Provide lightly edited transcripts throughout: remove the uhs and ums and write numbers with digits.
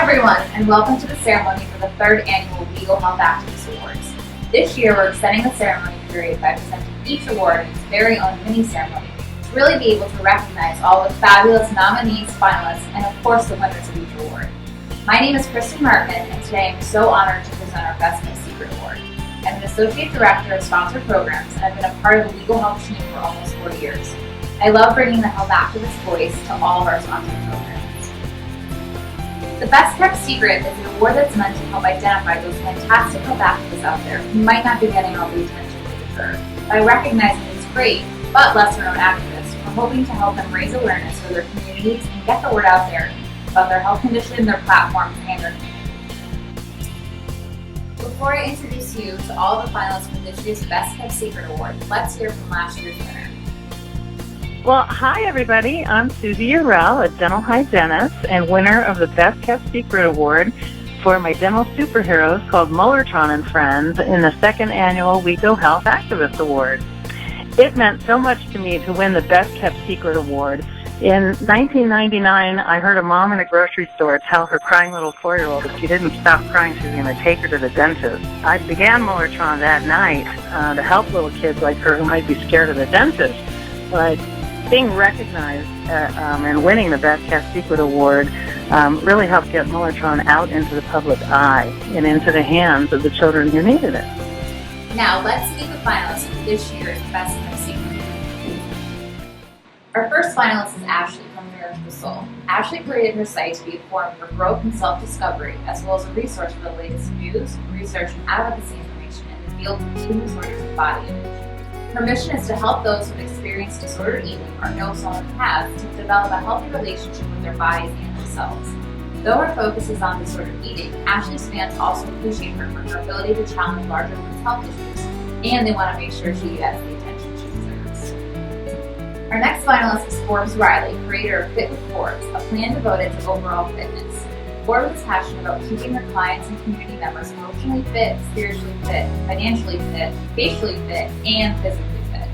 everyone, and welcome to the ceremony for the third annual WEGO Health Activist Awards. This year, we're extending the ceremony period by presenting each award in its very own mini-ceremony to really be able to recognize all the fabulous nominees, finalists, and of course the winners of each award. My name is Kristen Markman, and today I'm so honored to present our Best Kept Secret Award. I'm an Associate Director of Sponsored Programs, and I've been a part of the WEGO Health team for almost 4 years. I love bringing the health activist voice to all of our sponsored programs. The Best Kept Secret is an award that's meant to help identify those fantastic health activists out there who might not be getting all the attention they deserve. By recognizing these great, but lesser-known activists, we're hoping to help them raise awareness for their communities and get the word out there about their health condition, their platforms, and their communities. Before I introduce you to all the finalists for this year's Best Kept Secret Award, let's hear from last year's winner. Well, hi everybody. I'm Susie Urell, a dental hygienist and winner of the Best Kept Secret Award for my dental superheroes called Mullertron and Friends in the second annual WEGO Health Activist Award. It meant so much to me to win the Best Kept Secret Award. In 1999, I heard a mom in a grocery store tell her crying little 4-year-old if she didn't stop crying, she was going to take her to the dentist. I began Mullertron that night to help little kids like her who might be scared of the dentist. But being recognized and winning the Best Kept Secret Award really helped get Mullertron out into the public eye and into the hands of the children who needed it. Now let's meet the finalists for this year's Best Kept Secret. Our first finalist is Ashley from Mirror to the Soul. Ashley created her site to be a forum for growth and self-discovery, as well as a resource for the latest news, research, and advocacy information in the field of eating disorders and body image. Her mission is to help those who have experienced disordered eating or know someone who has to develop a healthy relationship with their bodies and themselves. Though her focus is on disordered eating, Ashley's fans also appreciate her for her ability to challenge larger women's health issues, and they want to make sure she gets the attention she deserves. Our next finalist is Forbes Riley, creator of Fit with Forbes, a plan devoted to overall fitness. Forbes is passionate about keeping her clients and community members emotionally fit, spiritually fit, financially fit, facially fit, and physically fit.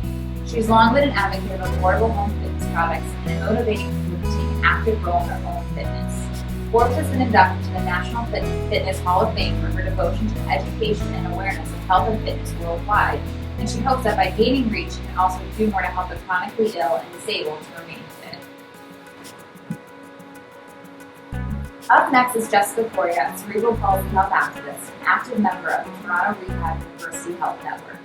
She's long been an advocate of affordable home fitness products and motivating people to take an active role in their own fitness. Forbes has been inducted to the National Fitness Hall of Fame for her devotion to education and awareness of health and fitness worldwide, and she hopes that by gaining reach, she can also do more to help the chronically ill and disabled to remain fit. Up next is Jessica Coria, a cerebral palsy health activist and active member of the Toronto Rehab University Health Network.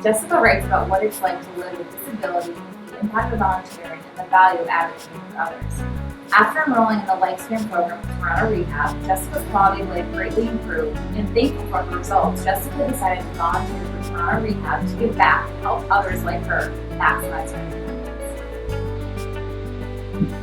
Jessica writes about what it's like to live with disability, the impact of volunteering, and the value of advocating for others. After enrolling in the Lifespan program at Toronto Rehab, Jessica's quality of life greatly improved, and thankful for her results, Jessica decided to volunteer for Toronto Rehab to give back and help others like her maximize their independence.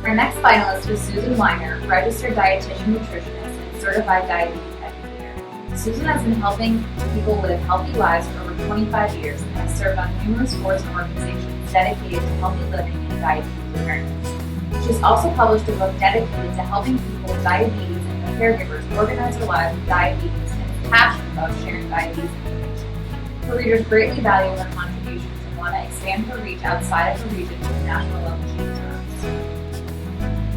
Our next finalist is Susan Weiner, registered dietitian nutritionist and certified diabetes educator. Susan has been helping people live healthy lives for over 25 years and has served on numerous boards and organizations dedicated to healthy living and diabetes awareness. She's also published a book dedicated to helping people with diabetes and their caregivers organize their lives with diabetes and is passionate about sharing diabetes information. Her readers greatly value her contributions and want to expand her reach outside of her region to the national level she deserves.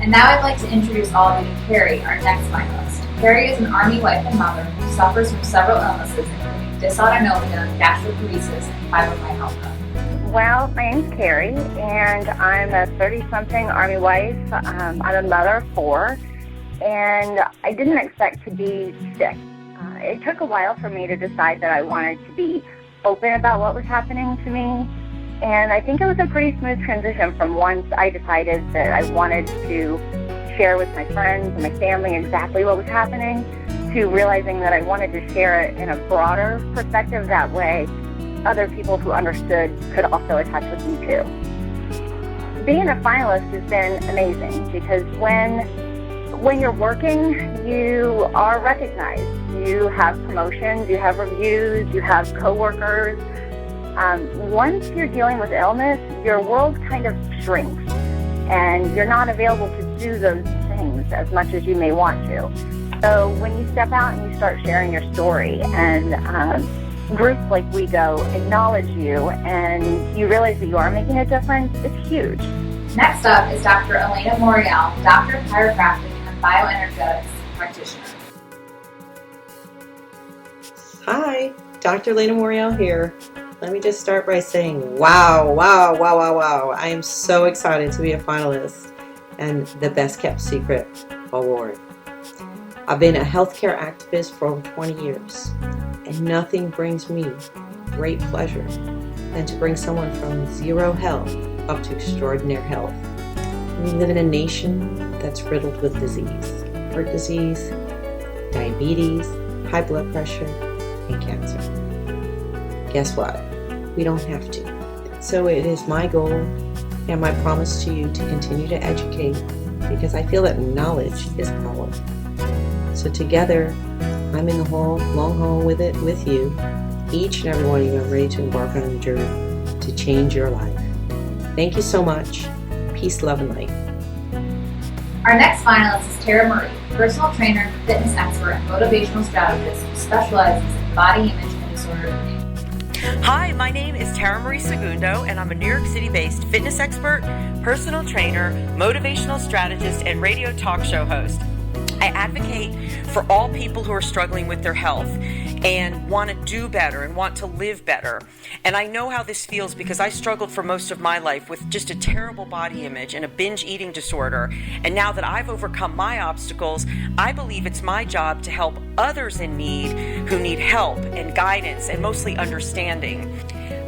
And now I'd like to introduce all of you to Carrie, our next finalist. Carrie is an Army wife and mother who suffers from several illnesses, including dysautonomia, gastroparesis, and fibromyalgia. Well, my name's Carrie, and I'm a 30-something Army wife. I'm a mother of 4, and I didn't expect to be sick. It took a while for me to decide that I wanted to be open about what was happening to me, and I think it was a pretty smooth transition from once I decided that I wanted to share with my friends and my family exactly what was happening to realizing that I wanted to share it in a broader perspective. That way other people who understood could also attach with me too. Being a finalist has been amazing because when you're working, you are recognized. You have promotions, you have reviews, you have coworkers. Once you're dealing with illness, your world kind of shrinks and you're not available to do those things as much as you may want to. So when you step out and you start sharing your story and groups like WEGO acknowledge you and you realize that you are making a difference, it's huge. Next up is Dr. Elena Morial, Doctor of Chiropractic and Bioenergetics practitioner. Hi, Dr. Lena Morial here. Let me just start by saying, wow. I am so excited to be a finalist and the Best Kept Secret Award. I've been a healthcare activist for over 20 years, and nothing brings me great pleasure than to bring someone from zero health up to extraordinary health. We live in a nation that's riddled with disease, heart disease, diabetes, high blood pressure, and cancer. Guess what? We don't have to. So it is my goal and my promise to you to continue to educate, because I feel that knowledge is power. So together, I'm in the long haul with you. Each and every one of you are ready to embark on a journey to change your life. Thank you so much. Peace, love, and light. Our next finalist is Tara Marie, personal trainer, fitness expert, and motivational strategist who specializes in body image and disorder management. Hi, my name is Tara Marie Segundo, and I'm a New York City-based fitness expert, personal trainer, motivational strategist, and radio talk show host. I advocate for all people who are struggling with their health and want to do better and want to live better. And I know how this feels because I struggled for most of my life with just a terrible body image and a binge eating disorder. And now that I've overcome my obstacles, I believe it's my job to help others in need who need help and guidance and mostly understanding.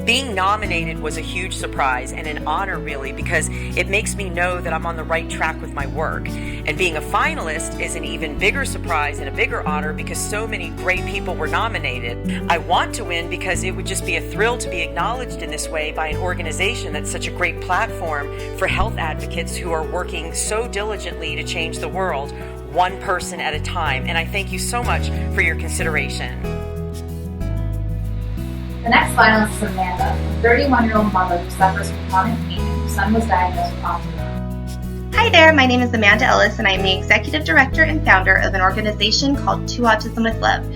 Being nominated was a huge surprise and an honor, really, because it makes me know that I'm on the right track with my work. And being a finalist is an even bigger surprise and a bigger honor because so many great people were nominated. I want to win because it would just be a thrill to be acknowledged in this way by an organization that's such a great platform for health advocates who are working so diligently to change the world, one person at a time. And I thank you so much for your consideration. The next finalist is Amanda, a 31-year-old mother who suffers from chronic pain and whose son was diagnosed with autism. Hi there, my name is Amanda Ellis, and I'm the executive director and founder of an organization called To Autism with Love,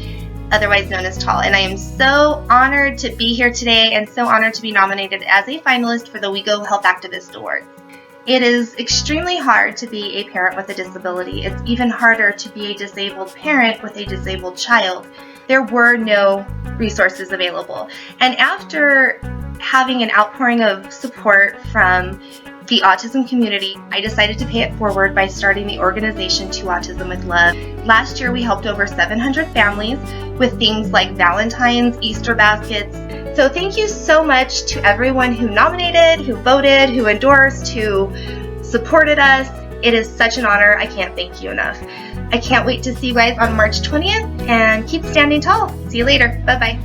otherwise known as TALL. And I am so honored to be here today and so honored to be nominated as a finalist for the WEGO Health Activist Awards. It is extremely hard to be a parent with a disability. It's even harder to be a disabled parent with a disabled child. There were no resources available. And after having an outpouring of support from the autism community, I decided to pay it forward by starting the organization To Autism with Love. Last year, we helped over 700 families with things like Valentine's, Easter baskets. So thank you so much to everyone who nominated, who voted, who endorsed, who supported us. It is such an honor. I can't thank you enough. I can't wait to see you guys on March 20th, and keep standing tall. See you later. Bye-bye.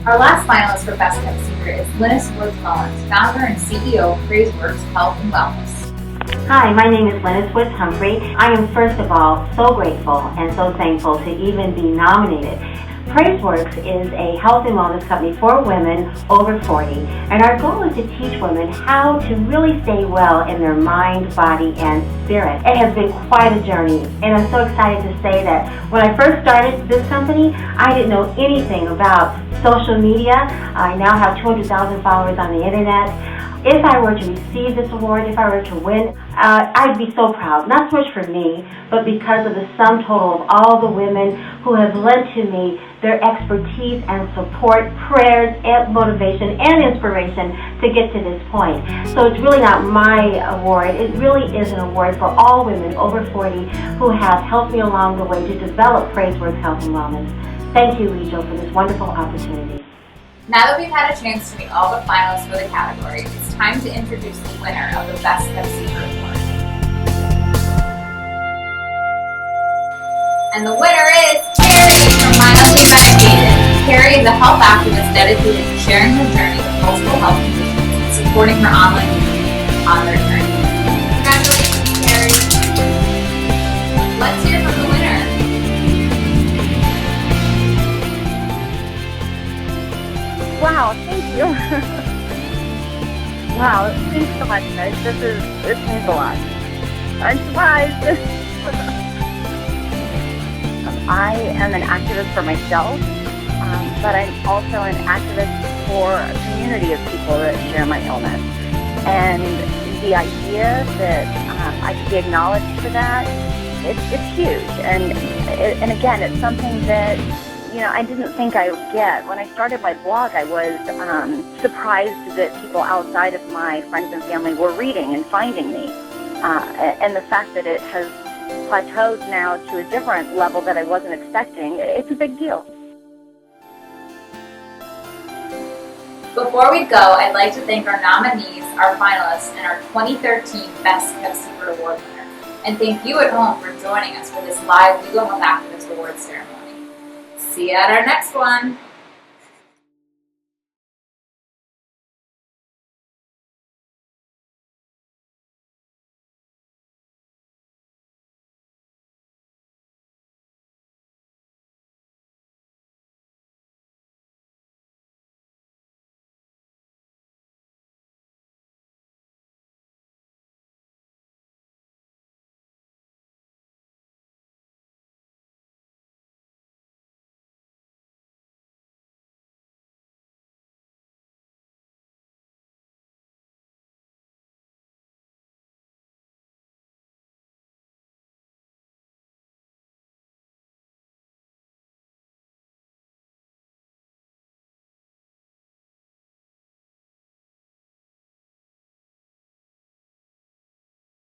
Our last finalist for Best Kept Secret is Linus Woods Mullins, founder and CEO of PraiseWorks Health and Wellness. Hi, my name is Linus Woods Humphrey. I am first of all so grateful and so thankful to even be nominated. PraiseWorks is a health and wellness company for women over 40, and our goal is to teach women how to really stay well in their mind, body, and spirit. It has been quite a journey, and I'm so excited to say that when I first started this company, I didn't know anything about social media. I now have 200,000 followers on the internet. If I were to receive this award, if I were to win, I'd be so proud. Not so much for me, but because of the sum total of all the women who have lent to me their expertise and support, prayers, and motivation, and inspiration to get to this point. So it's really not my award. It really is an award for all women over 40 who have helped me along the way to develop PraiseWorks Health and Wellness. Thank you, Rachel, for this wonderful opportunity. Now that we've had a chance to meet all the finalists for the category, it's time to introduce the winner of the Best Kept Secret Award. And the winner is Carrie from Finally Medicated. Carrie is a health activist dedicated to sharing her journey with multiple health conditions and supporting her online community on their journey. Congratulations, Carrie. Let's hear from the winner. Wow, thank you. Wow, thanks so much, guys. This means a lot. I'm surprised. I am an activist for myself, but I'm also an activist for a community of people that share my illness. And the idea that I could be acknowledged for that, it's huge. And again, it's something that, I didn't think I would get. When I started my blog, I was surprised that people outside of my friends and family were reading and finding me. And the fact that it has plateaued now to a different level that I wasn't expecting, it's a big deal. Before we go, I'd like to thank our nominees, our finalists, and our 2013 Best Kept Secret Award winner. And thank you at home for joining us for this live WEGO Health Activist Awards ceremony. See you at our next one.